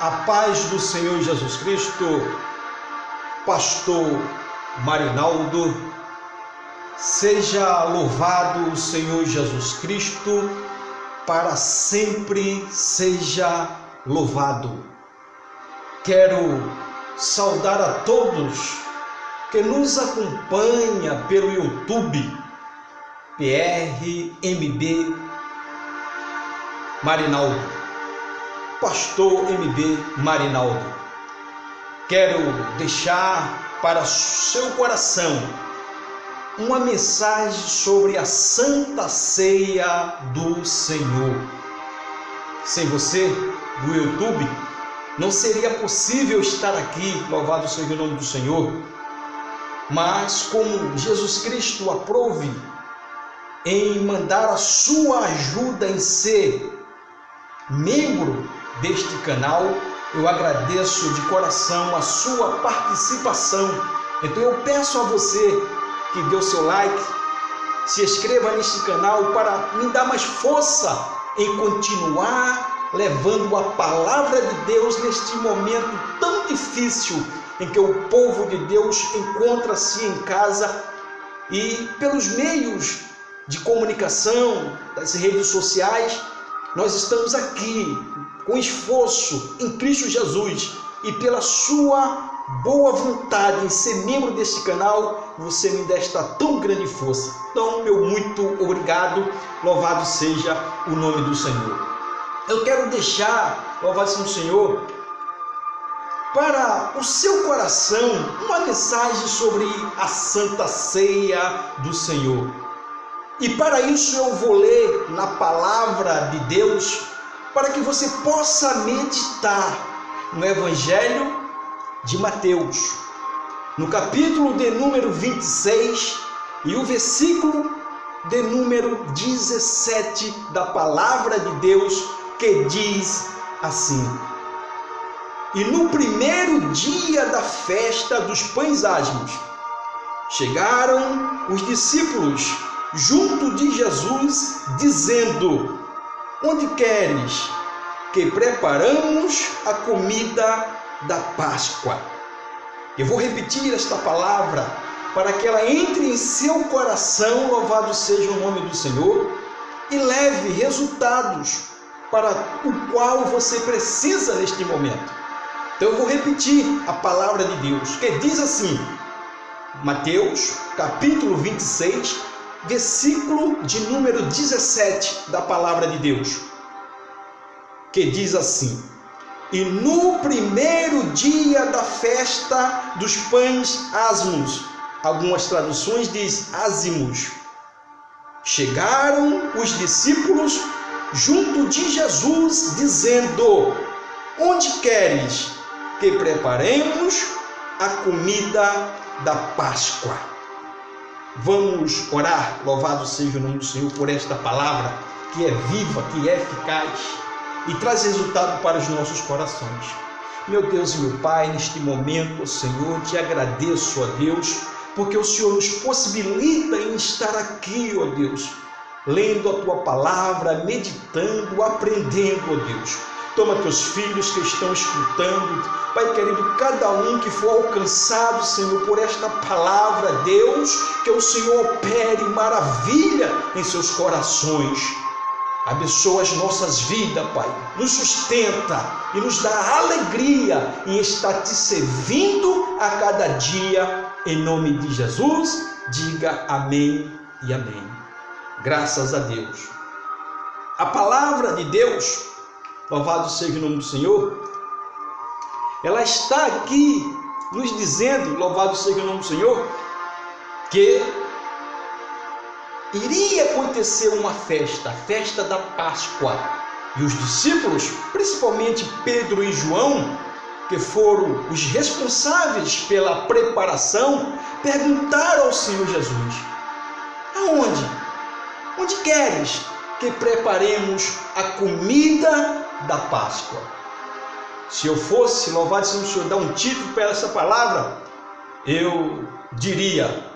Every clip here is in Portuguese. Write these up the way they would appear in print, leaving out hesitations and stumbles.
A paz do Senhor Jesus Cristo, pastor Marinaldo, seja louvado o Senhor Jesus Cristo, para sempre seja louvado. Quero saudar a todos que nos acompanham pelo YouTube, PRMB Marinaldo. Pastor MB Marinaldo, quero deixar para seu coração uma mensagem sobre a Santa Ceia do Senhor. Sem você, do YouTube, não seria possível estar aqui, louvado seja o nome do Senhor, mas como Jesus Cristo aprove em mandar a sua ajuda em ser membro deste canal, eu agradeço de coração a sua participação. Então eu peço a você que dê o seu like, se inscreva neste canal para me dar mais força em continuar levando a palavra de Deus neste momento tão difícil em que o povo de Deus encontra-se em casa e pelos meios de comunicação, das redes sociais, nós estamos aqui com esforço em Cristo Jesus e pela sua boa vontade em ser membro deste canal, você me dá esta tão grande força. Então, meu muito obrigado, louvado seja o nome do Senhor. Eu quero deixar, louvado seja o Senhor, para o seu coração uma mensagem sobre a Santa Ceia do Senhor. E para isso eu vou ler na palavra de Deus, para que você possa meditar no Evangelho de Mateus, no capítulo de número 26 e o versículo de número 17 da palavra de Deus, que diz assim: E no primeiro dia da festa dos pães asmos, chegaram os discípulos junto de Jesus, dizendo: Onde queres que preparamos a comida da Páscoa? Eu vou repetir esta palavra para que ela entre em seu coração, louvado seja o nome do Senhor, e leve resultados para o qual você precisa neste momento. Então eu vou repetir a palavra de Deus, que diz assim, Mateus capítulo 26, versículo de número 17 da palavra de Deus, que diz assim: E no primeiro dia da festa dos pães asmos, algumas traduções diz ázimos, chegaram os discípulos junto de Jesus, dizendo: Onde queres que preparemos a comida da Páscoa? Vamos orar, louvado seja o nome do Senhor por esta palavra que é viva, que é eficaz e traz resultado para os nossos corações. Meu Deus e meu Pai, neste momento, Senhor, te agradeço, ó Deus, porque o Senhor nos possibilita em estar aqui, ó Deus, lendo a tua palavra, meditando, aprendendo, ó Deus. Toma teus filhos que estão escutando, Pai querido, cada um que for alcançado, Senhor, por esta palavra, Deus, que o Senhor opere maravilha em seus corações. Abençoa as nossas vidas, Pai, nos sustenta e nos dá alegria em estar te servindo a cada dia, em nome de Jesus. Diga amém e amém. Graças a Deus. A palavra de Deus, louvado seja o nome do Senhor, ela está aqui nos dizendo, louvado seja o nome do Senhor, que iria acontecer uma festa, a festa da Páscoa. E os discípulos, principalmente Pedro e João, que foram os responsáveis pela preparação, perguntaram ao Senhor Jesus: Aonde? Onde queres que preparemos a comida da Páscoa? Se eu fosse, louvado seja o Senhor, dar um título para essa palavra, eu diria: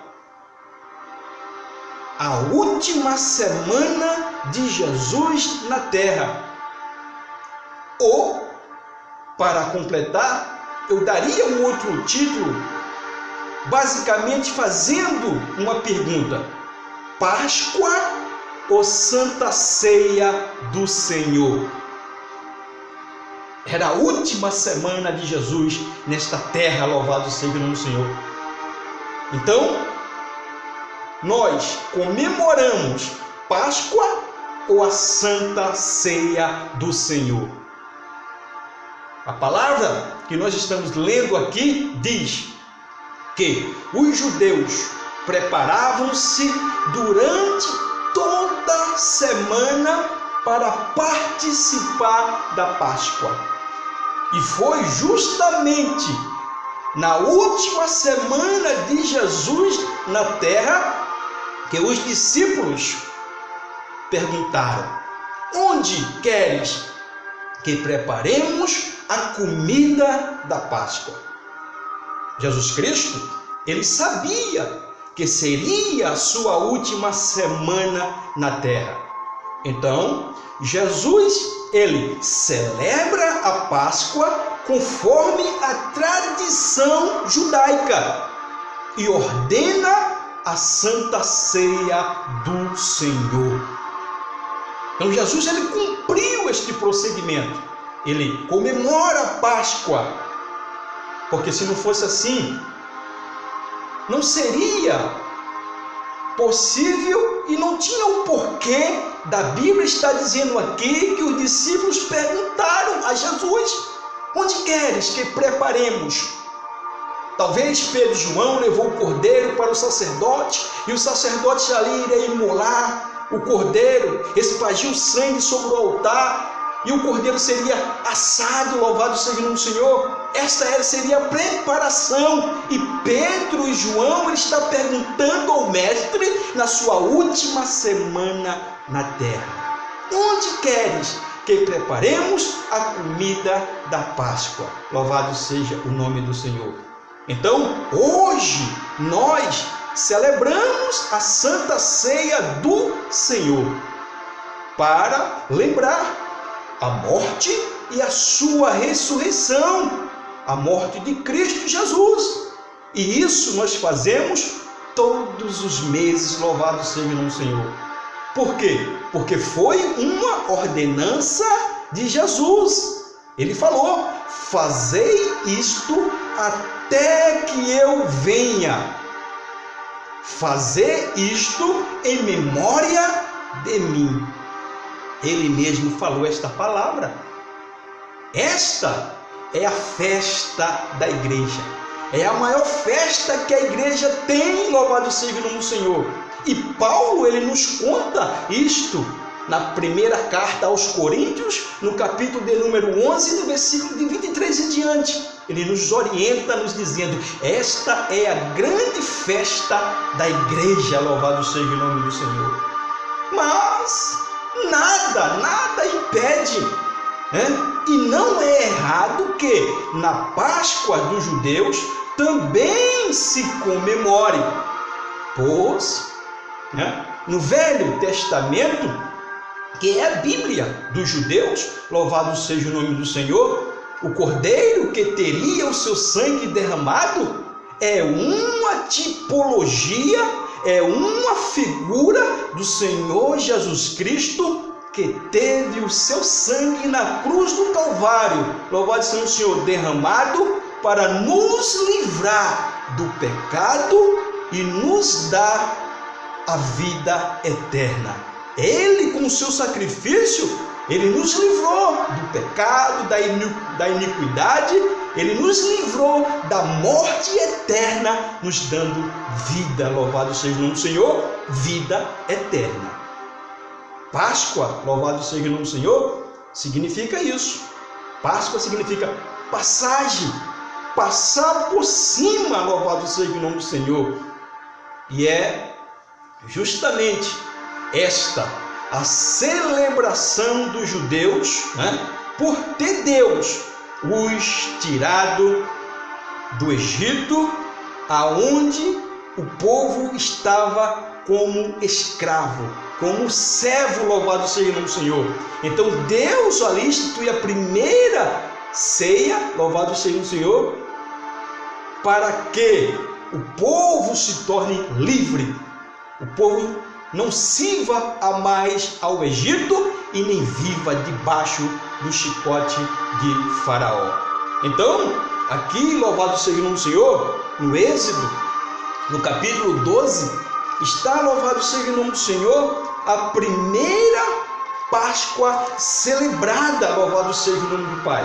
a última semana de Jesus na terra, ou para completar, eu daria um outro título, basicamente fazendo uma pergunta: Páscoa ou Santa Ceia do Senhor? Era a última semana de Jesus nesta terra, louvado seja o nome do Senhor. Então, nós comemoramos Páscoa ou a Santa Ceia do Senhor? A palavra que nós estamos lendo aqui diz que os judeus preparavam-se durante toda a semana para participar da Páscoa. E foi justamente na última semana de Jesus na terra que os discípulos perguntaram: onde queres que preparemos a comida da Páscoa? Jesus Cristo, ele sabia que seria a sua última semana na terra. Então, Jesus, ele celebra a Páscoa conforme a tradição judaica e ordena a Santa Ceia do Senhor. Então, Jesus, ele cumpriu este procedimento. Ele comemora a Páscoa, porque se não fosse assim, não seria possível e não tinha o porquê da Bíblia estar dizendo aqui que os discípulos perguntaram a Jesus: onde queres que preparemos? Talvez Pedro e João levou o cordeiro para o sacerdote e o sacerdote ali iria imolar o cordeiro, espargir o sangue sobre o altar e o cordeiro seria assado, louvado seja o nome do Senhor. Esta seria a preparação. E Pedro e João, ele está perguntando ao mestre na sua última semana na terra: onde queres que preparemos a comida da Páscoa? Louvado seja o nome do Senhor. Então, hoje nós celebramos a Santa Ceia do Senhor para lembrar a morte e a sua ressurreição, a morte de Cristo Jesus. E isso nós fazemos todos os meses, louvado seja o nome do Senhor. Por quê? Porque foi uma ordenança de Jesus. Ele falou: fazei isto até que eu venha. Fazer isto em memória de mim. Ele mesmo falou esta palavra. Esta é a festa da igreja. É a maior festa que a igreja tem, louvado seja o nome do Senhor. E Paulo, ele nos conta isto na primeira carta aos Coríntios, no capítulo de número 11, no versículo de 23 em diante. Ele nos orienta, nos dizendo: esta é a grande festa da igreja, louvado seja o nome do Senhor. Mas nada impede, e não é errado que na Páscoa dos judeus também se comemore, pois no Velho Testamento, que é a Bíblia dos judeus, louvado seja o nome do Senhor, o cordeiro que teria o seu sangue derramado é uma tipologia, é uma figura do Senhor Jesus Cristo, que teve o seu sangue na cruz do Calvário, louvado seja o Senhor, derramado para nos livrar do pecado e nos dar a vida eterna. Ele, com o seu sacrifício, ele nos livrou do pecado, da iniquidade, ele nos livrou da morte eterna, nos dando vida, louvado seja o nome do Senhor, vida eterna. Páscoa, louvado seja o nome do Senhor, significa isso. Páscoa significa passagem, passar por cima, louvado seja o nome do Senhor. E é justamente esta a celebração dos judeus, por ter Deus os tirado do Egito, aonde o povo estava como escravo, como servo, louvado seja o nome do Senhor. Então Deus ali institui a primeira ceia, louvado seja o Senhor, para que o povo se torne livre. O povo não sirva a mais ao Egito e nem viva debaixo do chicote de Faraó. Então, aqui, louvado seja o nome do Senhor, no Êxodo, no capítulo 12, está, louvado seja o nome do Senhor, a primeira Páscoa celebrada, louvado seja o nome do Pai.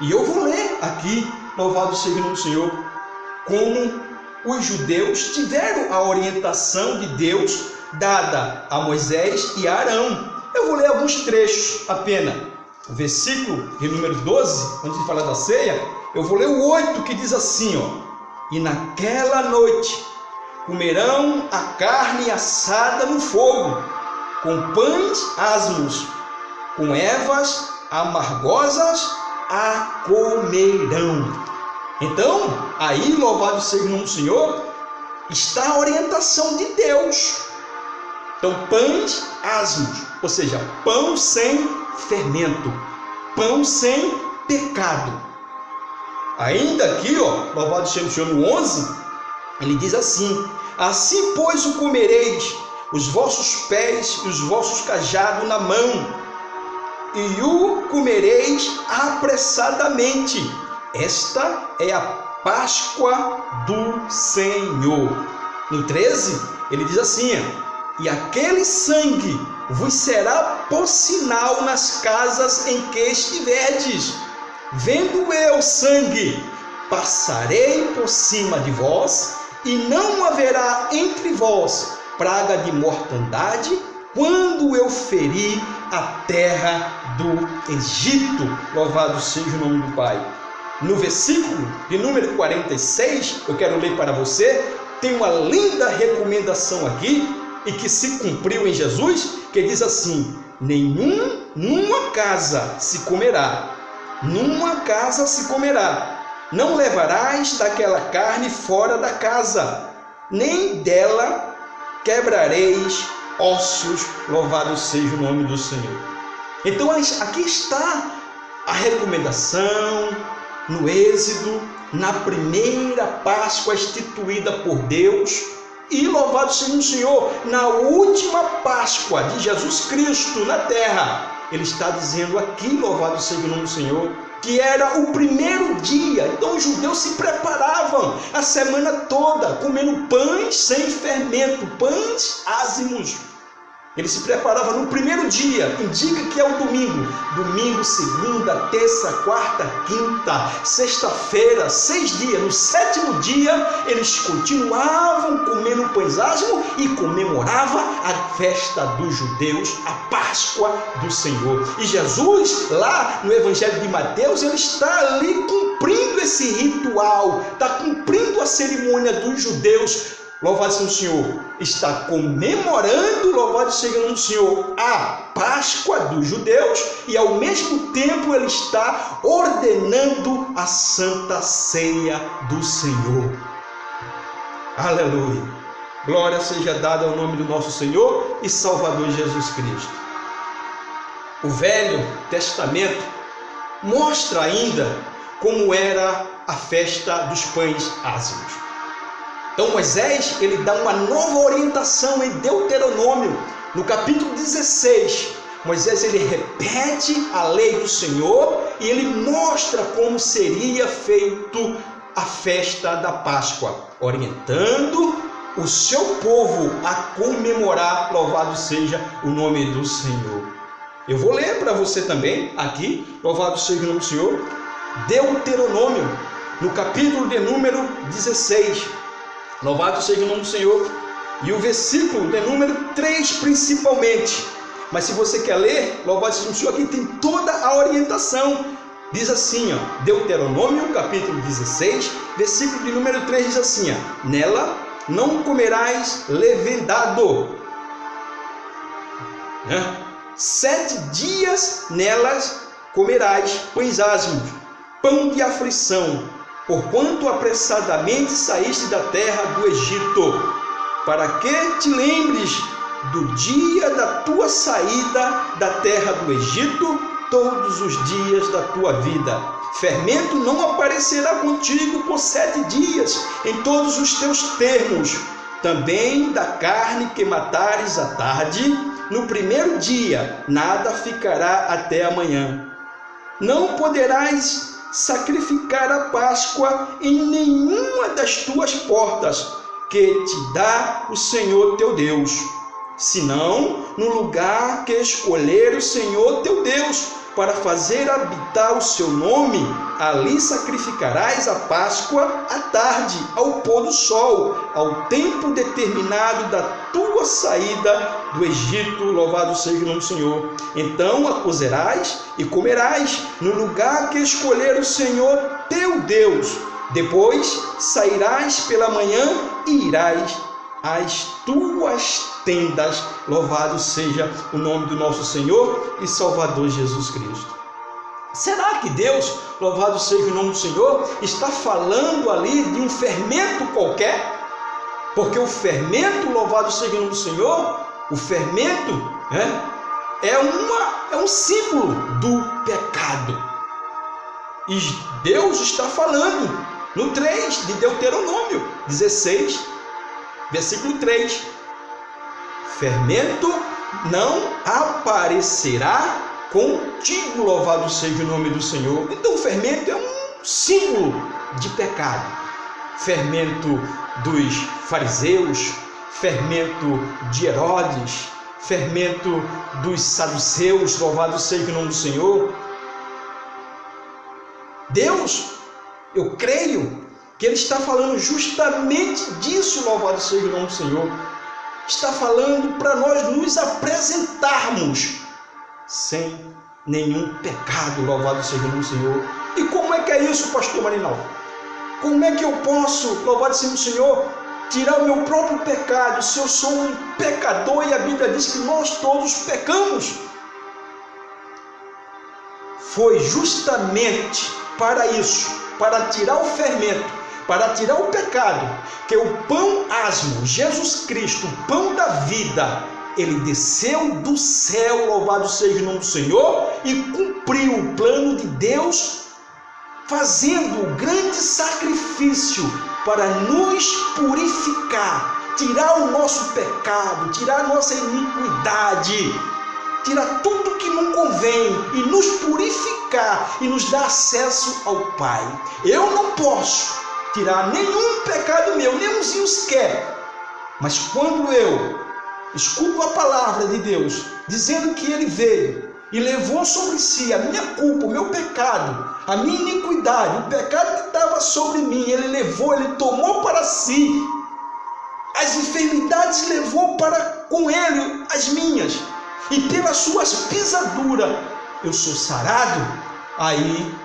E eu vou ler aqui, louvado seja o nome do Senhor, como os judeus tiveram a orientação de Deus dada a Moisés e a Arão. Eu vou ler alguns trechos apenas. O versículo de número 12, antes de falar da ceia, eu vou ler o 8, que diz assim, ó: e naquela noite comerão a carne assada no fogo, com pães asmos, com ervas amargosas a comerão. Então, aí, louvado seja o nome do Senhor, está a orientação de Deus. Então, pães asmos, ou seja, pão sem fermento, pão sem pecado. Ainda aqui, ó, louvado seja o Senhor, no 11, ele diz assim: assim, pois, o comereis, os vossos pés e os vossos cajados na mão, e o comereis apressadamente. Esta é a Páscoa do Senhor. No 13, ele diz assim: e aquele sangue vos será por sinal nas casas em que estiverdes. Vendo eu sangue, passarei por cima de vós, e não haverá entre vós praga de mortandade, quando eu ferir a terra do Egito. Louvado seja o nome do Pai. No versículo de número 46, eu quero ler para você, tem uma linda recomendação aqui, e que se cumpriu em Jesus, que diz assim: numa casa se comerá, não levarás daquela carne fora da casa, nem dela quebrareis ossos. Louvado seja o nome do Senhor. Então aqui está a recomendação no Êxodo, na primeira Páscoa instituída por Deus, e louvado seja o Senhor, na última Páscoa de Jesus Cristo na terra. Ele está dizendo aqui, louvado seja o nome do Senhor, que era o primeiro dia. Então os judeus se preparavam a semana toda, comendo pães sem fermento, pães ázimos. Ele se preparava no primeiro dia, indica que é o domingo. Domingo, segunda, terça, quarta, quinta, sexta-feira, 6 dias. No 7º dia, eles continuavam comendo pães ázimos e comemoravam a festa dos judeus, a Páscoa do Senhor. E Jesus, lá no Evangelho de Mateus, ele está ali cumprindo esse ritual, está cumprindo a cerimônia dos judeus. Louvado seja o Senhor, está comemorando, louvado seja o Senhor, a Páscoa dos judeus, e ao mesmo tempo ele está ordenando a Santa Ceia do Senhor. Aleluia! Glória seja dada ao nome do nosso Senhor e Salvador Jesus Cristo. O Velho Testamento mostra ainda como era a festa dos pães ázimos. Então Moisés, ele dá uma nova orientação em Deuteronômio, no capítulo 16. Moisés, ele repete a lei do Senhor e ele mostra como seria feito a festa da Páscoa, orientando o seu povo a comemorar, louvado seja o nome do Senhor. Eu vou ler para você também aqui, louvado seja o nome do Senhor, Deuteronômio, no capítulo de número 16. Louvado seja o nome do Senhor. E o versículo de número 3 principalmente. Mas se você quer ler, louvado seja o Senhor, aqui tem toda a orientação. Diz assim, ó, Deuteronômio, capítulo 16, versículo de número 3 diz assim, ó, nela não comerás levedado. 7 dias nelas comerás pães ázimos, pão de aflição, porquanto apressadamente saíste da terra do Egito, para que te lembres do dia da tua saída da terra do Egito, todos os dias da tua vida, fermento não aparecerá contigo por 7 dias, em todos os teus termos. Também da carne que matares à tarde, no primeiro dia, nada ficará até amanhã. Não poderás sacrificar a Páscoa em nenhuma das tuas portas, que te dá o Senhor teu Deus, senão no lugar que escolher o Senhor teu Deus, para fazer habitar o seu nome. Ali sacrificarás a Páscoa à tarde, ao pôr do sol, ao tempo determinado da tua saída do Egito. Louvado seja o nome do Senhor. Então a cozerás e comerás no lugar que escolher o Senhor teu Deus. Depois sairás pela manhã e irás às tuas tendas. Louvado seja o nome do nosso Senhor e Salvador Jesus Cristo. Será que Deus, louvado seja o nome do Senhor, está falando ali de um fermento qualquer? Porque o fermento, louvado seja o nome do Senhor, o fermento é um símbolo do pecado. E Deus está falando no 3 de Deuteronômio 16, versículo 3. Fermento não aparecerá contigo, louvado seja o nome do Senhor. Então o fermento é um símbolo de pecado. Fermento dos fariseus, fermento de Herodes, fermento dos saduceus, louvado seja o nome do Senhor. Deus, eu creio que Ele está falando justamente disso, louvado seja o nome do Senhor. Está falando para nós nos apresentarmos sem nenhum pecado, louvado seja o nome do Senhor. E como é que é isso, pastor Marinaldo? Como é que eu posso, louvado seja o Senhor, tirar o meu próprio pecado, se eu sou um pecador e a Bíblia diz que nós todos pecamos? Foi justamente para isso, para tirar o fermento, para tirar o pecado, que o pão asmo, Jesus Cristo, o pão da vida, Ele desceu do céu, louvado seja o nome do Senhor, e cumpriu o plano de Deus, fazendo o grande sacrifício para nos purificar, tirar o nosso pecado, tirar a nossa iniquidade, tirar tudo que não convém e nos purificar e nos dar acesso ao Pai. Eu não posso tirar nenhum pecado meu, nenhumzinho sequer, mas quando eu escuto a palavra de Deus, dizendo que Ele veio e levou sobre si a minha culpa, o meu pecado, a minha iniquidade, o pecado que estava sobre mim, Ele levou, Ele tomou para si, as enfermidades levou para com Ele as minhas, e pelas suas pisaduras eu sou sarado. Aí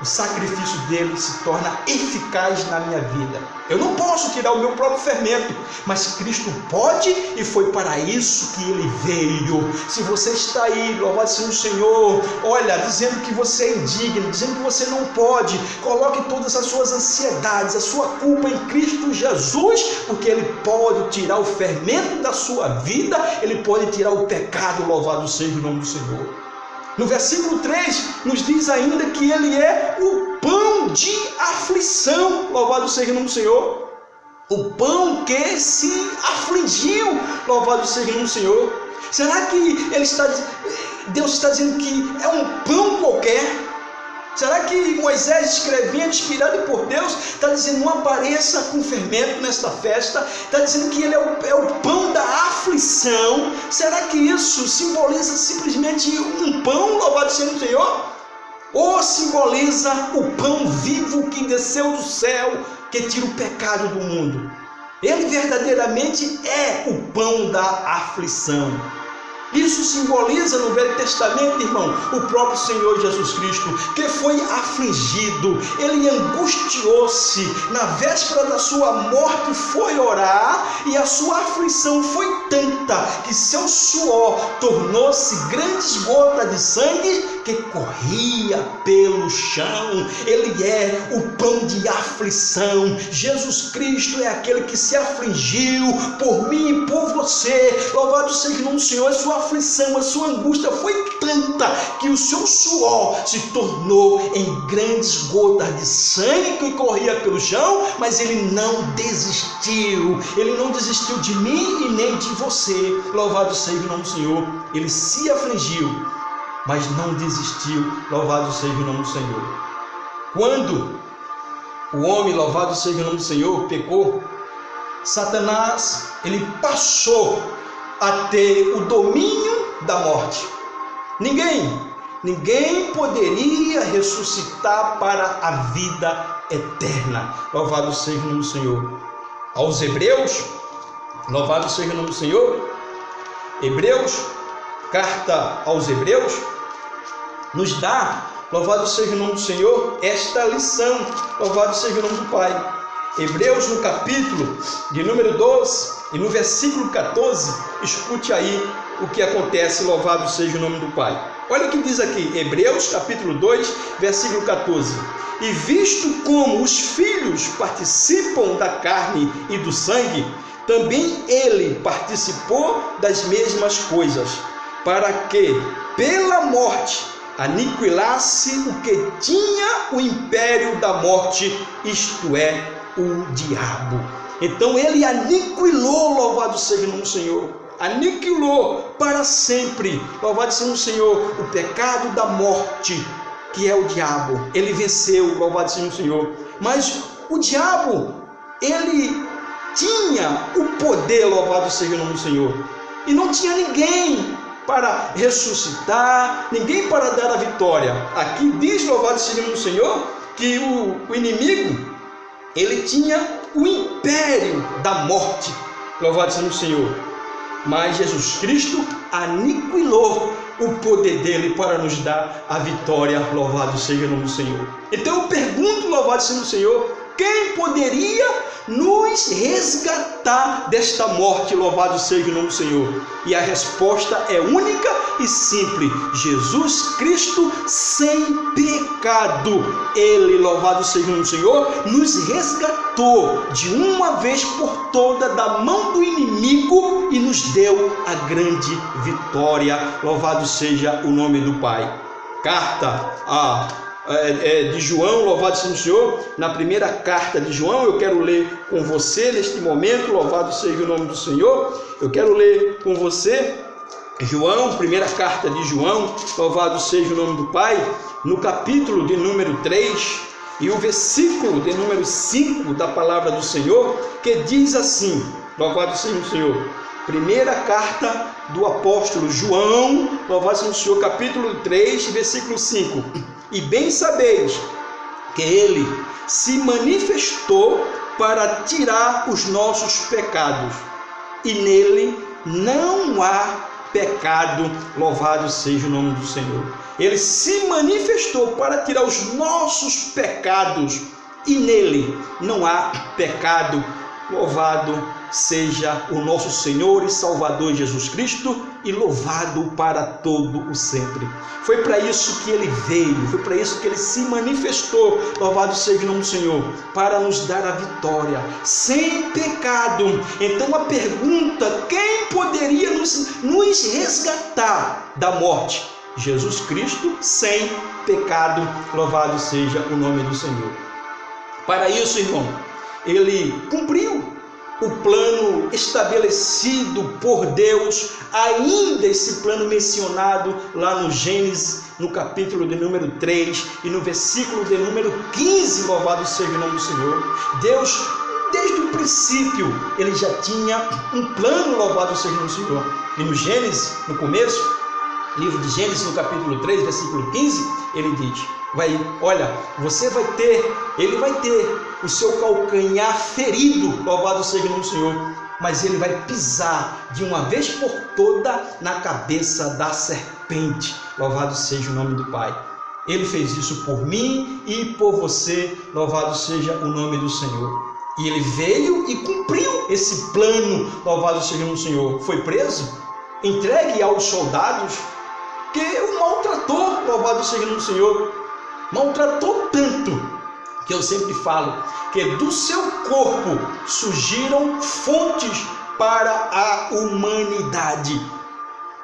o sacrifício dele se torna eficaz na minha vida. Eu não posso tirar o meu próprio fermento, mas Cristo pode, e foi para isso que Ele veio. Se você está aí, louvado seja o Senhor, olha, dizendo que você é indigno, dizendo que você não pode, coloque todas as suas ansiedades, a sua culpa em Cristo Jesus, porque Ele pode tirar o fermento da sua vida, Ele pode tirar o pecado, louvado seja o nome do Senhor. No versículo 3, nos diz ainda que Ele é o pão de aflição, louvado seja o nome do Senhor. O pão que se afligiu, louvado seja o nome do Senhor. Será que Deus está dizendo que é um pão qualquer? Será que Moisés, escrevendo, inspirado por Deus, está dizendo não apareça com fermento nesta festa? Está dizendo que Ele é o pão da aflição? Será que isso simboliza simplesmente um pão, louvado seja o Senhor? Ou simboliza o pão vivo que desceu do céu, que tira o pecado do mundo? Ele verdadeiramente é o pão da aflição. Isso simboliza no Velho Testamento, irmão, o próprio Senhor Jesus Cristo, que foi afligido, Ele angustiou-se, na véspera da sua morte foi orar, e a sua aflição foi tanta, que seu suor tornou-se grandes gotas de sangue, que corria pelo chão. Ele é o pão de aflição. Jesus Cristo é aquele que se afligiu por mim e por você. Louvado seja o nome do Senhor. A sua aflição, a sua angústia foi tanta que o seu suor se tornou em grandes gotas de sangue que corria pelo chão, mas ele não desistiu. Ele não desistiu de mim e nem de você. Louvado seja o nome do Senhor. Ele se afligiu, mas não desistiu. Louvado seja o nome do Senhor. Quando o homem, louvado seja o nome do Senhor, pecou, Satanás, ele passou a ter o domínio da morte. Ninguém poderia ressuscitar para a vida eterna. Louvado seja o nome do Senhor. Aos Hebreus, louvado seja o nome do Senhor. Hebreus, carta aos Hebreus, nos dá, louvado seja o nome do Senhor, esta lição. Louvado seja o nome do Pai. Hebreus, no capítulo de número 12 e no versículo 14, escute aí o que acontece. Louvado seja o nome do Pai. Olha o que diz aqui, Hebreus capítulo 2, versículo 14. E visto como os filhos participam da carne e do sangue, também ele participou das mesmas coisas, para que pela morte aniquilasse o que tinha o império da morte, isto é, o diabo. Então ele aniquilou, louvado seja o nome do Senhor, aniquilou para sempre, louvado seja o Senhor, o pecado da morte, que é o diabo. Ele venceu, louvado seja o Senhor. Mas o diabo, ele tinha o poder, louvado seja o nome do Senhor, e não tinha ninguém para ressuscitar, ninguém para dar a vitória. Aqui diz, louvado seja o nome do Senhor, que o inimigo, ele tinha o império da morte, louvado seja o Senhor. Mas Jesus Cristo aniquilou o poder dele para nos dar a vitória, louvado seja o nome do Senhor. Então eu pergunto, louvado seja o Senhor, quem poderia nos resgatar desta morte? Louvado seja o nome do Senhor. E a resposta é única e simples: Jesus Cristo sem pecado. Ele, louvado seja o nome do Senhor, nos resgatou de uma vez por toda da mão do inimigo e nos deu a grande vitória. Louvado seja o nome do Pai. Carta de João, louvado seja o Senhor. Na primeira carta de João, eu quero ler com você neste momento, louvado seja o nome do Senhor. Eu quero ler com você João, primeira carta de João, louvado seja o nome do Pai, no capítulo de número 3 e o versículo de número 5 da palavra do Senhor, que diz assim, louvado seja o Senhor. Primeira carta do apóstolo João, louvado seja o Senhor, capítulo 3, versículo 5. E bem sabeis que ele se manifestou para tirar os nossos pecados, e nele não há pecado, louvado seja o nome do Senhor. Ele se manifestou para tirar os nossos pecados, e nele não há pecado. Louvado seja o nosso Senhor e Salvador Jesus Cristo, e louvado para todo o sempre. Foi para isso que ele veio, foi para isso que ele se manifestou, louvado seja o nome do Senhor, para nos dar a vitória, sem pecado. Então a pergunta, quem poderia nos resgatar da morte? Jesus Cristo sem pecado, louvado seja o nome do Senhor. Para isso, irmão, ele cumpriu o plano estabelecido por Deus, ainda esse plano mencionado lá no Gênesis, no capítulo de número 3 e no versículo de número 15, louvado seja o nome do Senhor. Deus, desde o princípio, ele já tinha um plano, louvado seja o nome do Senhor. E no Gênesis, no começo, livro de Gênesis, no capítulo 3, versículo 15, ele diz, olha, ele vai ter o seu calcanhar ferido, louvado seja o nome do Senhor, mas ele vai pisar de uma vez por toda na cabeça da serpente, louvado seja o nome do Pai. Ele fez isso por mim e por você, louvado seja o nome do Senhor. E ele veio e cumpriu esse plano, louvado seja o nome do Senhor. Foi preso, entregue aos soldados que o maltrataram maltratou, louvado seja o nome do Senhor, maltratou tanto, que eu sempre falo, que do seu corpo surgiram fontes para a humanidade.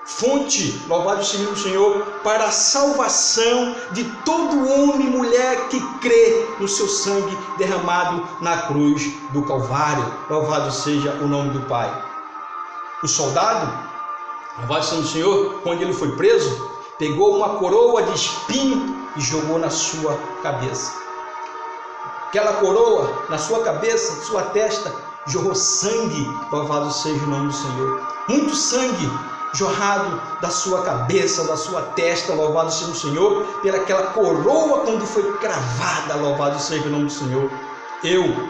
Fonte, louvado seja o Senhor, para a salvação de todo homem e mulher que crê no seu sangue derramado na cruz do Calvário. Louvado seja o nome do Pai. O soldado, louvado seja o Senhor, quando ele foi preso, pegou uma coroa de espinho e jogou na sua cabeça. Aquela coroa na sua cabeça, sua testa, jorrou sangue. Louvado seja o nome do Senhor. Muito sangue jorrado da sua cabeça, da sua testa, louvado seja o Senhor, pelaquela coroa quando foi cravada, louvado seja o nome do Senhor. Eu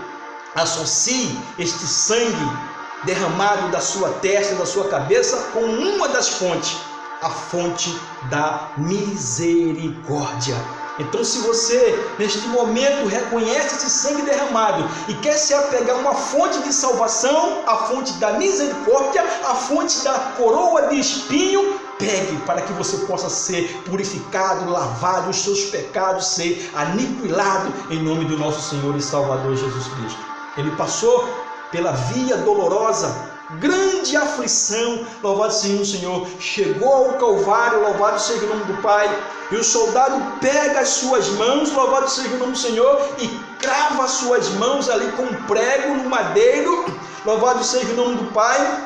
associo este sangue derramado da sua testa, da sua cabeça, com uma das fontes, a fonte da misericórdia. Então, se você neste momento reconhece esse sangue derramado e quer se apegar a uma fonte de salvação, a fonte da misericórdia, a fonte da coroa de espinho, pegue para que você possa ser purificado, lavado, os seus pecados ser aniquilados em nome do nosso Senhor e Salvador Jesus Cristo. Ele passou pela via dolorosa, grande aflição, louvado seja o Senhor, chegou ao Calvário, louvado seja o nome do Pai, e o soldado pega as suas mãos, louvado seja o nome do Senhor, e crava as suas mãos ali com um prego no madeiro, louvado seja o nome do Pai,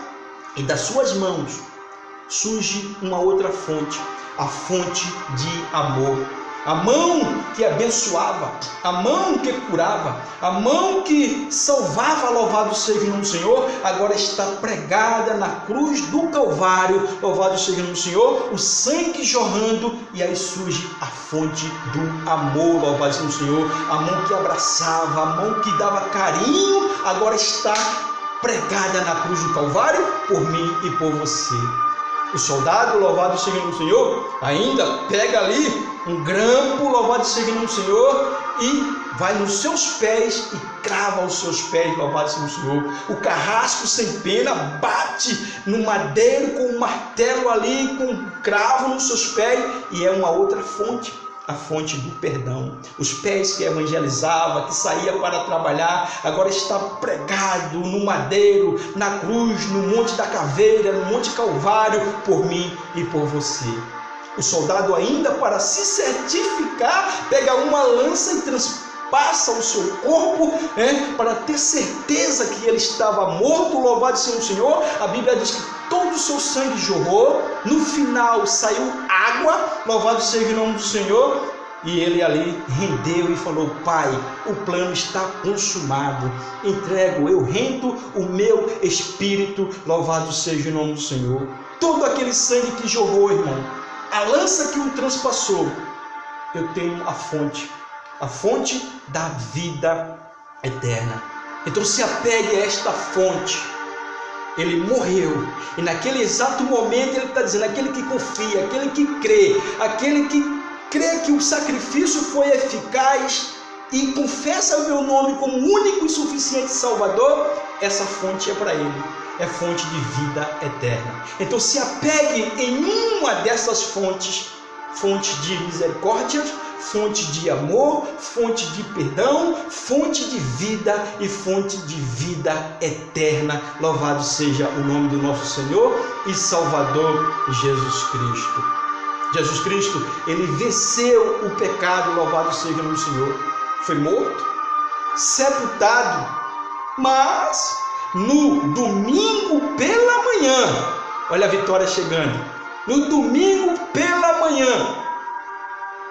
e das suas mãos surge uma outra fonte, a fonte de amor. A mão que abençoava, a mão que curava, a mão que salvava, louvado seja o nome do Senhor, agora está pregada na cruz do Calvário, louvado seja o nome do Senhor, o sangue jorrando, e aí surge a fonte do amor, louvado seja o Senhor, a mão que abraçava, a mão que dava carinho, agora está pregada na cruz do Calvário por mim e por você. O soldado, louvado seja o nome do Senhor, ainda pega ali um grampo, louvado seja o nome do Senhor, e vai nos seus pés e crava os seus pés, louvado seja o Senhor. O carrasco sem pena bate no madeiro com um martelo ali, com um cravo nos seus pés, e é uma outra fonte, a fonte do perdão. Os pés que evangelizava, que saía para trabalhar, agora está pregado no madeiro, na cruz, no Monte da Caveira, no Monte Calvário, por mim e por você. O soldado ainda, para se certificar, pega uma lança e transpassa o seu corpo, para ter certeza que ele estava morto, louvado seja o Senhor. A Bíblia diz que todo o seu sangue jorrou, no final saiu água, louvado seja o nome do Senhor, e ele ali rendeu e falou: Pai, o plano está consumado, entrego, eu rendo o meu espírito, louvado seja o nome do Senhor. Todo aquele sangue que jorrou, irmão, a lança que o transpassou, eu tenho a fonte da vida eterna. Então se apegue a esta fonte. Ele morreu, e naquele exato momento ele está dizendo: aquele que confia, aquele que crê que o sacrifício foi eficaz e confessa o meu nome como único e suficiente Salvador, essa fonte é para ele, é fonte de vida eterna. Então se apegue em uma dessas fontes, fonte de misericórdia, fonte de amor, fonte de perdão, fonte de vida e fonte de vida eterna. Louvado seja o nome do nosso Senhor e Salvador Jesus Cristo. Jesus Cristo, ele venceu o pecado, louvado seja o nome do Senhor. Foi morto, sepultado, mas no domingo pela manhã, olha a vitória chegando, no domingo pela manhã,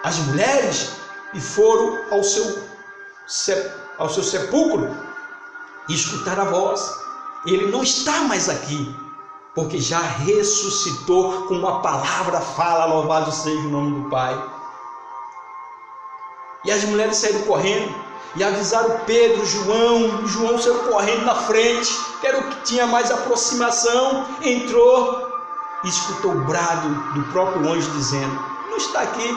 as mulheres foram ao seu sepulcro e escutaram a voz: ele não está mais aqui, porque já ressuscitou, com uma palavra fala, louvado seja o nome do Pai. E as mulheres saíram correndo e avisaram Pedro, João saiu correndo na frente, que era o que tinha mais aproximação, entrou e escutou o brado do próprio anjo dizendo: não está aqui,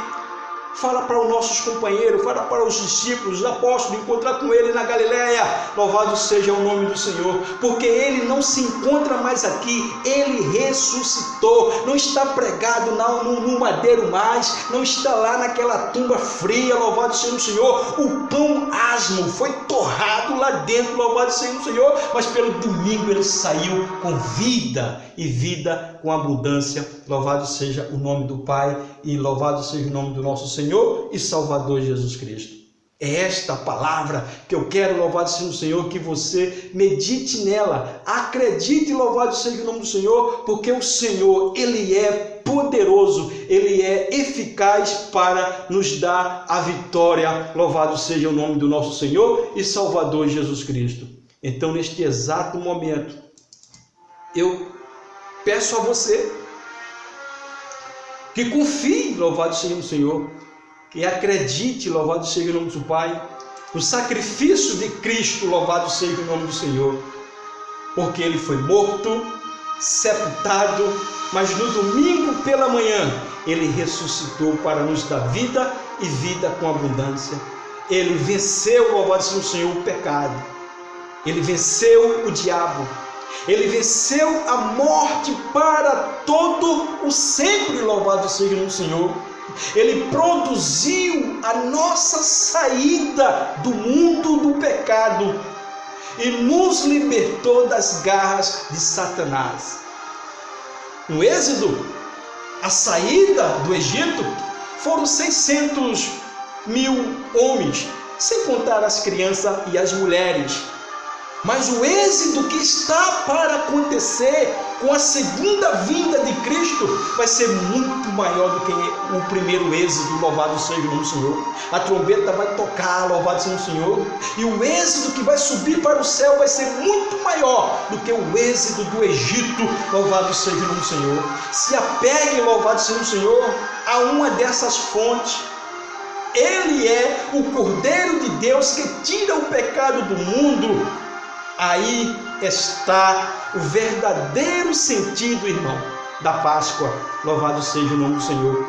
Fala para os nossos companheiros, fala para os discípulos, os apóstolos, encontrar com ele na Galileia. Louvado seja o nome do Senhor, porque ele não se encontra mais aqui, ele ressuscitou, não está pregado no madeiro mais, não está lá naquela tumba fria. Louvado seja o Senhor. O pão asmo foi torrado lá dentro, louvado seja o Senhor, mas pelo domingo ele saiu com vida e vida com abundância. Louvado seja o nome do Pai e louvado seja o nome do nosso Senhor e Salvador Jesus Cristo. É esta palavra que eu quero, louvado seja o Senhor, que você medite nela, acredite, louvado seja o nome do Senhor, porque o Senhor, ele é poderoso, ele é eficaz para nos dar a vitória. Louvado seja o nome do nosso Senhor e Salvador Jesus Cristo. Então, neste exato momento, eu peço a você que confie, louvado seja o Senhor, que acredite, louvado seja o nome do Pai, no sacrifício de Cristo, louvado seja o nome do Senhor, porque ele foi morto, sepultado, mas no domingo pela manhã ele ressuscitou para nos dar vida e vida com abundância. Ele venceu, louvado seja o Senhor, o pecado, ele venceu o diabo, ele venceu a morte para todo o sempre, louvado seja o Senhor. Ele produziu a nossa saída do mundo do pecado e nos libertou das garras de Satanás. No Êxodo, a saída do Egito foram 600 mil homens, sem contar as crianças e as mulheres. Mas o êxito que está para acontecer com a segunda vinda de Cristo vai ser muito maior do que o primeiro êxito, louvado seja o nome do Senhor. A trombeta vai tocar, louvado seja o Senhor. E o êxito que vai subir para o céu vai ser muito maior do que o êxito do Egito, louvado seja o nome do Senhor. Se apegue, louvado seja o Senhor, a uma dessas fontes. Ele é o Cordeiro de Deus que tira o pecado do mundo. Aí está o verdadeiro sentido, irmão, da Páscoa. Louvado seja o nome do Senhor.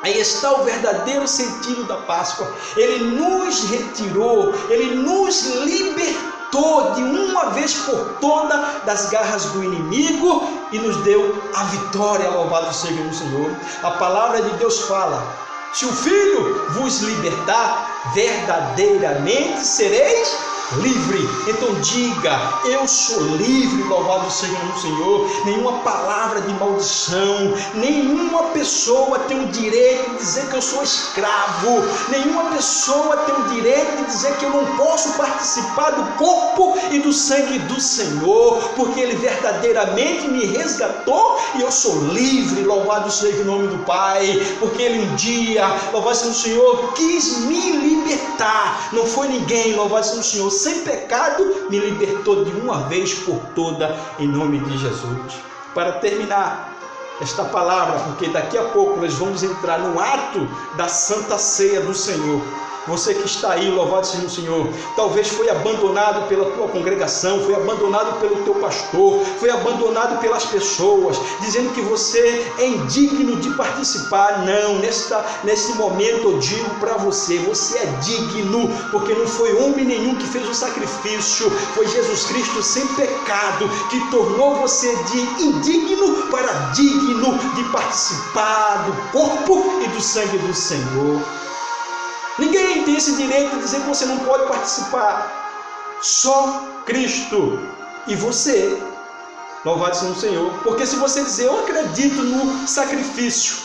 Aí está o verdadeiro sentido da Páscoa. Ele nos retirou, ele nos libertou de uma vez por toda das garras do inimigo e nos deu a vitória. Louvado seja o nome do Senhor. A palavra de Deus fala: se o Filho vos libertar, verdadeiramente sereis livre. Então diga: eu sou livre, louvado seja o nome do Senhor. Nenhuma palavra de maldição, nenhuma pessoa tem o direito de dizer que eu sou escravo, nenhuma pessoa tem o direito de dizer que eu não posso participar do corpo e do sangue do Senhor, porque Ele verdadeiramente me resgatou e eu sou livre, louvado seja o nome do Pai, porque Ele um dia, louvado seja o Senhor, quis me libertar. Não foi ninguém, louvado seja o Senhor, sem pecado, me libertou de uma vez por toda, em nome de Jesus. Para terminar esta palavra, porque daqui a pouco nós vamos entrar no ato da Santa Ceia do Senhor. Você que está aí, louvado seja o Senhor, talvez foi abandonado pela tua congregação, foi abandonado pelo teu pastor, foi abandonado pelas pessoas, dizendo que você é indigno de participar. Não, nesse momento eu digo para você, você é digno, porque não foi homem nenhum que fez o sacrifício, foi Jesus Cristo sem pecado, que tornou você de indigno para digno de participar do corpo e do sangue do Senhor. Ninguém tem esse direito de dizer que você não pode participar. Só Cristo e você. Louvado seja o Senhor. Porque se você dizer, eu acredito no sacrifício,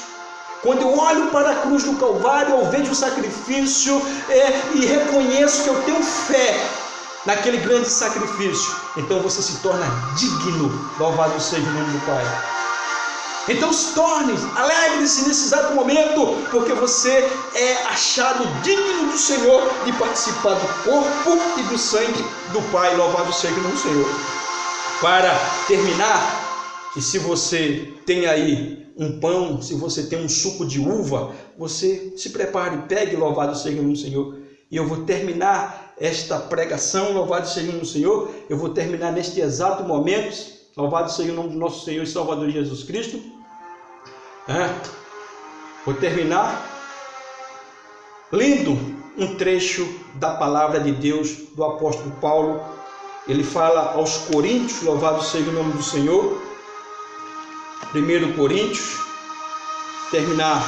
quando eu olho para a cruz do Calvário, eu vejo o sacrifício e reconheço que eu tenho fé naquele grande sacrifício, então você se torna digno. Louvado seja o nome do Pai. Então se torne, alegre-se nesse exato momento, porque você é achado digno do Senhor de participar do corpo e do sangue do Pai. Louvado seja o nome do Senhor. Para terminar, e se você tem aí um pão, se você tem um suco de uva, você se prepare, pegue, louvado seja o nome do Senhor. E eu vou terminar esta pregação, louvado seja o nome do Senhor. Eu vou terminar neste exato momento, louvado seja o nome do nosso Senhor e Salvador Jesus Cristo. Vou terminar lendo um trecho da palavra de Deus do apóstolo Paulo. Ele fala aos Coríntios, louvado seja o nome do Senhor. 1 Coríntios, terminar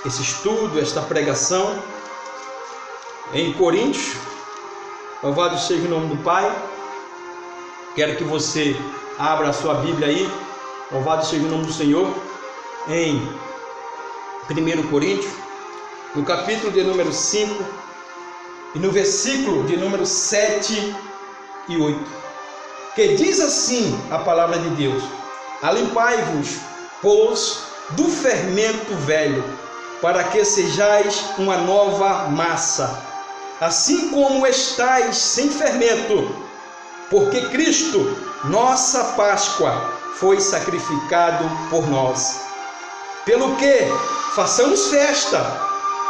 esse estudo, esta pregação em Coríntios, louvado seja o nome do Pai. Quero que você abra a sua Bíblia aí, louvado seja o nome do Senhor, em 1 Coríntios, no capítulo de número 5 e no versículo de número 7 e 8, que diz assim a palavra de Deus: alimpai-vos, pois, do fermento velho, para que sejais uma nova massa, assim como estáis sem fermento, porque Cristo, nossa Páscoa, foi sacrificado por nós. Pelo que façamos festa,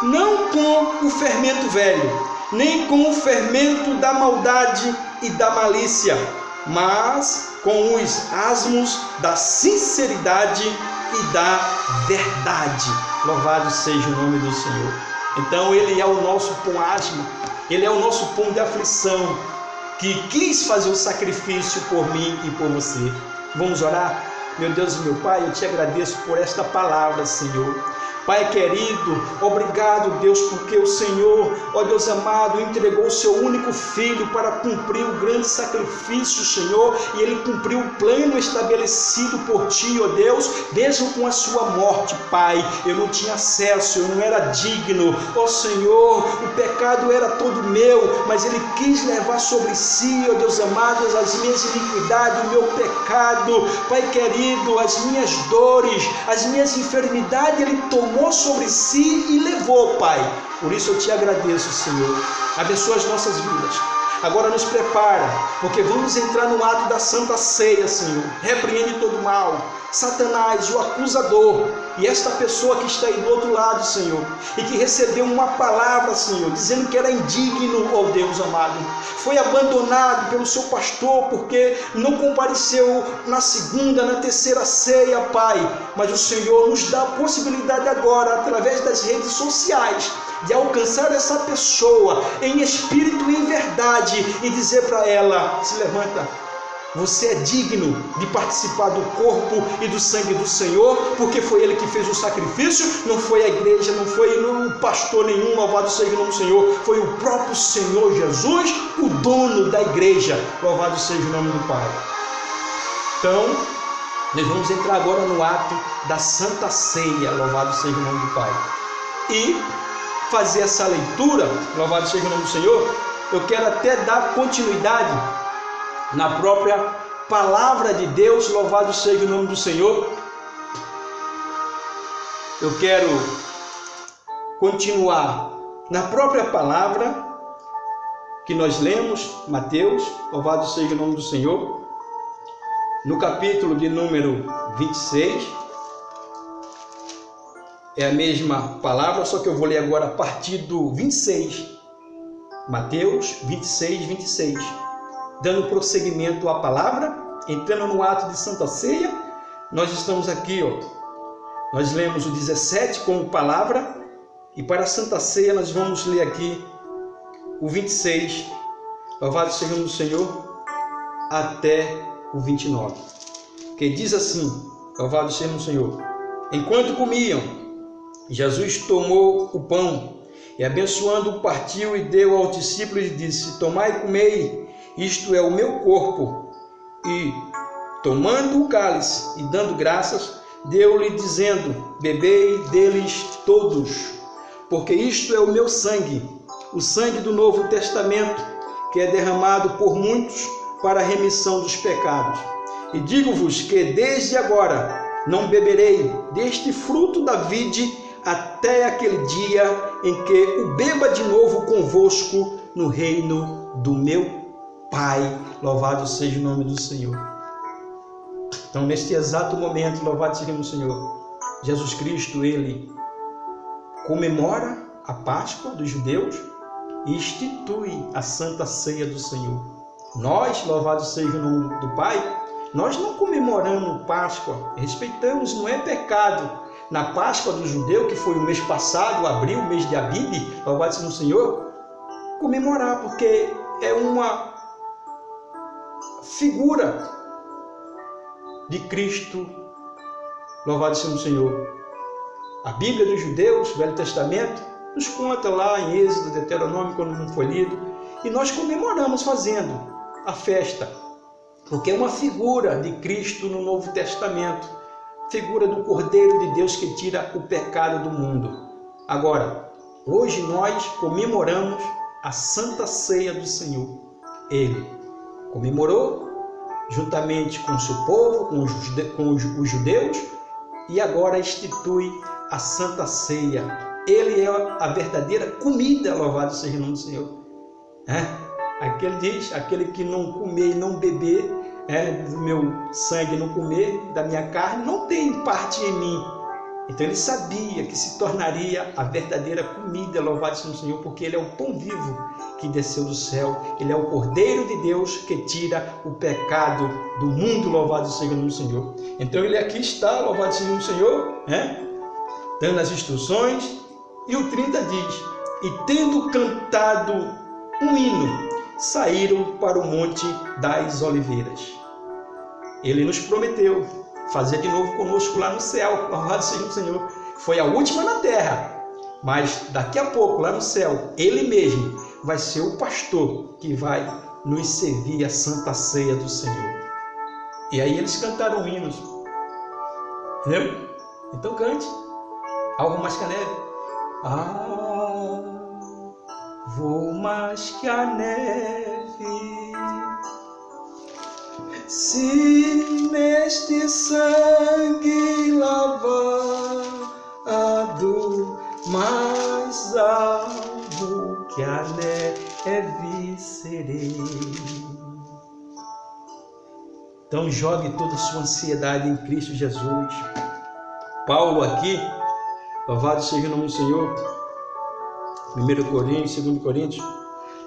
não com o fermento velho, nem com o fermento da maldade e da malícia, mas com os asmos da sinceridade e da verdade. Louvado seja o nome do Senhor. Então ele é o nosso pão asmo, ele é o nosso pão de aflição, que quis fazer o sacrifício por mim e por você. Vamos orar? Meu Deus e meu Pai, eu te agradeço por esta palavra, Senhor. Pai querido, obrigado, Deus, porque o Senhor, ó Deus amado, entregou o seu único filho para cumprir o grande sacrifício, Senhor, e ele cumpriu o plano estabelecido por ti, ó Deus, mesmo com a sua morte, Pai. Eu não tinha acesso, eu não era digno, ó Senhor, o pecado era todo meu, mas ele quis levar sobre si, ó Deus amado, as minhas iniquidades, o meu pecado, Pai querido, as minhas dores, as minhas enfermidades, ele tomou sobre si e levou, Pai. Por isso eu te agradeço, Senhor. Abençoa as nossas vidas. Agora nos prepara, porque vamos entrar no ato da Santa Ceia, Senhor. Repreende todo mal, Satanás, o acusador, e esta pessoa que está aí do outro lado, Senhor, e que recebeu uma palavra, Senhor, dizendo que era indigno, ó Deus amado. Foi abandonado pelo seu pastor porque não compareceu na segunda, na terceira ceia, Pai. Mas o Senhor nos dá a possibilidade agora, através das redes sociais, de alcançar essa pessoa em espírito e em verdade e dizer para ela: se levanta, você é digno de participar do corpo e do sangue do Senhor, porque foi Ele que fez o sacrifício, não foi a igreja, não foi o pastor nenhum, louvado seja o nome do Senhor, foi o próprio Senhor Jesus, o dono da igreja, louvado seja o nome do Pai. Então, nós vamos entrar agora no ato da Santa Ceia, louvado seja o nome do Pai, e fazer essa leitura, louvado seja o nome do Senhor. Eu quero até dar continuidade na própria palavra de Deus, louvado seja o nome do Senhor. Eu quero continuar na própria palavra que nós lemos, Mateus, louvado seja o nome do Senhor, no capítulo de número 26. É a mesma palavra, só que eu vou ler agora a partir do 26. Mateus 26, 26. Dando prosseguimento à palavra, entrando no ato de Santa Ceia. Nós estamos aqui, nós lemos o 17 como palavra, e para a Santa Ceia nós vamos ler aqui o 26, louvado seja o nome do Senhor, até o 29, que diz assim, louvado seja o Senhor: enquanto comiam, Jesus tomou o pão e, abençoando, partiu e deu aos discípulos e disse: tomai e comei, isto é o meu corpo. E, tomando o cálice e dando graças, deu-lhe, dizendo: bebei deles todos, porque isto é o meu sangue, o sangue do Novo Testamento, que é derramado por muitos para a remissão dos pecados. E digo-vos que desde agora não beberei deste fruto da vide até aquele dia em que o beba de novo convosco no reino do meu Pai. Louvado seja o nome do Senhor. Então, neste exato momento, louvado seja o Senhor, Jesus Cristo, Ele comemora a Páscoa dos judeus e institui a Santa Ceia do Senhor. Nós, louvado seja o nome do Pai, nós não comemoramos Páscoa, respeitamos, não é pecado, na Páscoa do judeu, que foi o mês passado, abril, o mês de Abib, louvado seja o Senhor, comemorar, porque é uma figura de Cristo, louvado seja o Senhor. A Bíblia dos judeus, o Velho Testamento, nos conta lá em Êxodo, Deuteronômio, quando não foi lido, e nós comemoramos fazendo a festa, porque é uma figura de Cristo no Novo Testamento, figura do Cordeiro de Deus que tira o pecado do mundo. Agora, hoje nós comemoramos a Santa Ceia do Senhor. Ele comemorou juntamente com o seu povo, com os judeus, e agora institui a Santa Ceia. Ele é a verdadeira comida, louvado seja o nome do Senhor. Aquele diz, aquele que não comer e não beber do meu sangue, não comer da minha carne, não tem parte em mim. Então ele sabia que se tornaria a verdadeira comida, louvado seja o Senhor, porque ele é o pão vivo que desceu do céu. Ele é o Cordeiro de Deus que tira o pecado do mundo, louvado seja o nome do Senhor. Então ele aqui está, louvado seja o Senhor, dando as instruções. E o 30 diz: e tendo cantado um hino, saíram para o Monte das Oliveiras. Ele nos prometeu fazer de novo conosco lá no céu, louvado seja o Senhor. Foi a última na terra, mas daqui a pouco, lá no céu, Ele mesmo vai ser o pastor que vai nos servir a Santa Ceia do Senhor. E aí eles cantaram hinos. Entendeu? Então cante. Algo mais que a neve. Vou mais que a neve, se neste sangue lavado, mais alvo que a neve serei. Então jogue toda a sua ansiedade em Cristo Jesus. Paulo aqui, louvado seja o nome do Senhor, 1 Coríntios, 2 Coríntios,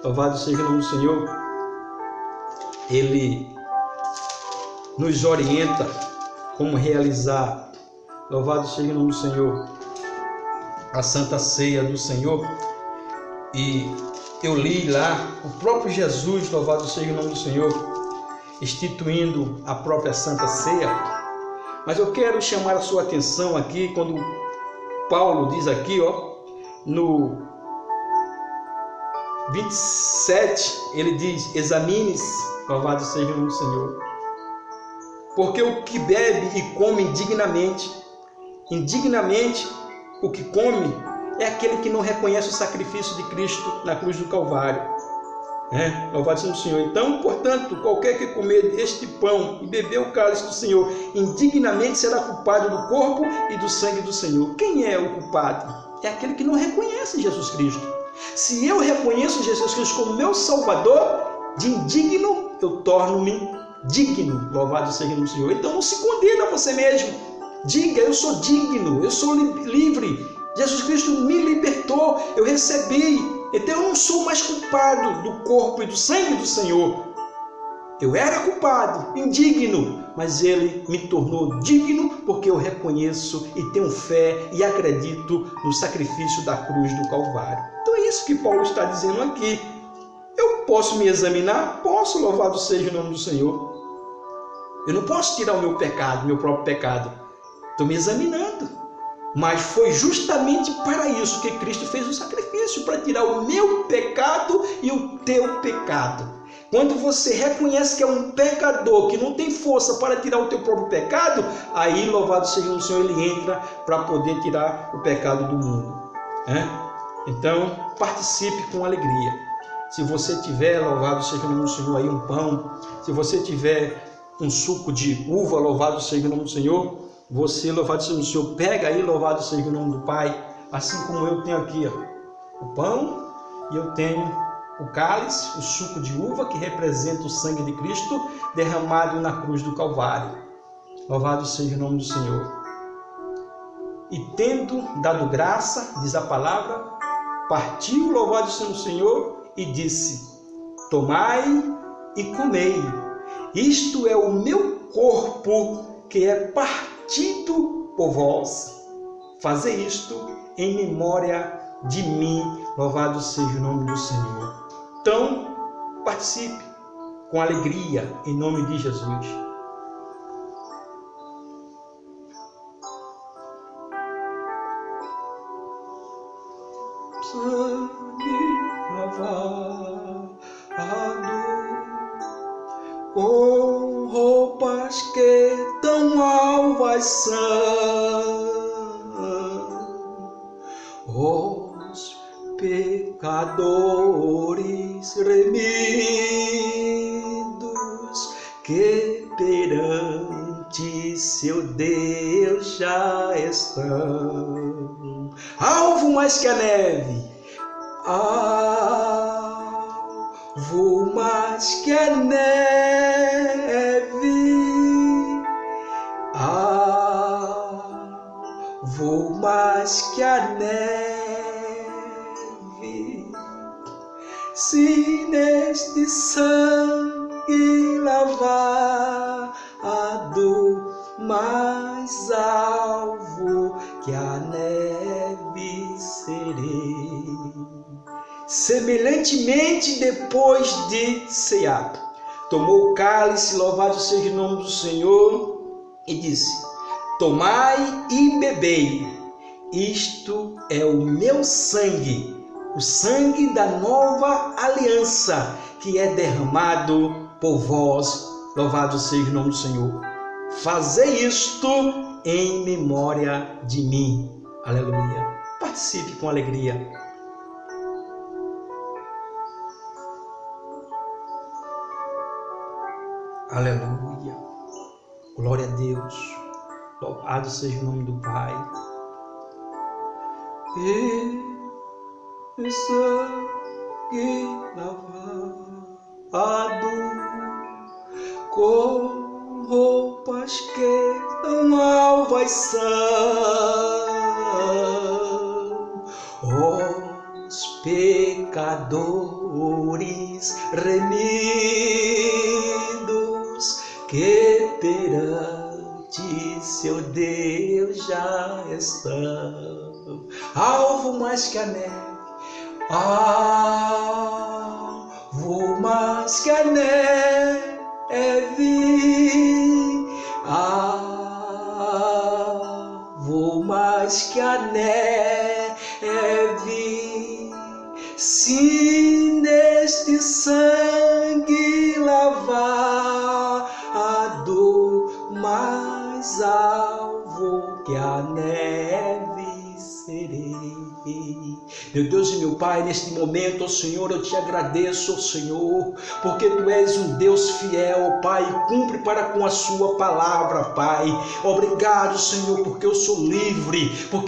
louvado seja o nome do Senhor, ele nos orienta como realizar, louvado seja o nome do Senhor, a Santa Ceia do Senhor. E eu li lá o próprio Jesus, louvado seja o nome do Senhor, instituindo a própria Santa Ceia. Mas eu quero chamar a sua atenção aqui, quando Paulo diz aqui, no 27, ele diz: examine-se, louvado seja o nome do Senhor, porque o que bebe e come indignamente o que come, é aquele que não reconhece o sacrifício de Cristo na cruz do Calvário. Louvado seja o Senhor. Então, portanto, qualquer que comer este pão e beber o cálice do Senhor indignamente será culpado do corpo e do sangue do Senhor. Quem é o culpado? É aquele que não reconhece Jesus Cristo. Se eu reconheço Jesus Cristo como meu Salvador, de indigno eu torno-me digno. Louvado seja o nome do Senhor. Então não se condena a você mesmo. Diga: eu sou digno, eu sou livre. Jesus Cristo me libertou, eu recebi. Então eu não sou mais culpado do corpo e do sangue do Senhor. Eu era culpado, indigno, mas Ele me tornou digno porque eu reconheço e tenho fé e acredito no sacrifício da cruz do Calvário. Então é isso que Paulo está dizendo aqui. Eu posso me examinar? Posso, louvado seja o nome do Senhor. Eu não posso tirar o meu pecado, meu próprio pecado. Estou me examinando. Mas foi justamente para isso que Cristo fez o sacrifício, para tirar o meu pecado e o teu pecado. Quando você reconhece que é um pecador, que não tem força para tirar o teu próprio pecado, aí, louvado seja o Senhor, Ele entra para poder tirar o pecado do mundo. Então, participe com alegria. Se você tiver, louvado seja o nome do Senhor, aí um pão, se você tiver um suco de uva, louvado seja o nome do Senhor, você, louvado seja o Senhor, pega aí, louvado seja o nome do Pai, assim como eu tenho aqui o pão e eu tenho o cálice, o suco de uva, que representa o sangue de Cristo derramado na cruz do Calvário. Louvado seja o nome do Senhor. E tendo dado graça, diz a palavra, partiu, louvado seja o Senhor, e disse: tomai e comei, isto é o meu corpo que é partido por vós. Fazer isto em memória de mim. Louvado seja o nome do Senhor. Então, participe com alegria em nome de Jesus. Sangue lavado com roupas que tão alvas são, os pecadores remidos que perante seu Deus já estão. Alvo mais que a neve, alvo mais que a neve, alvo mais que a neve. Se neste sangue lavado, mais alvo que a neve serei. Semelhantemente, depois de cear, tomou o cálice, louvado seja o nome do Senhor, e disse: tomai e bebei, isto é o meu sangue, o sangue da nova aliança, que é derramado por vós. Louvado seja o nome do Senhor. Fazei isto em memória de mim. Aleluia. Participe com alegria. Aleluia. Glória a Deus. Louvado seja o nome do Pai. E sangue lavado com roupas que tão alvas são, os pecadores remidos que perante seu Deus já estão. Alvo mais que a neve, alvo mais que a neve, alvo mais que a neve. Se neste sangue lavado, mais alvo que a neve serei. Meu Deus e meu Pai, neste momento, ó Senhor, eu te agradeço, ó Senhor, porque Tu és um Deus fiel, ó Pai, e cumpre para com a Sua palavra, Pai. Obrigado, Senhor, porque eu sou livre, porque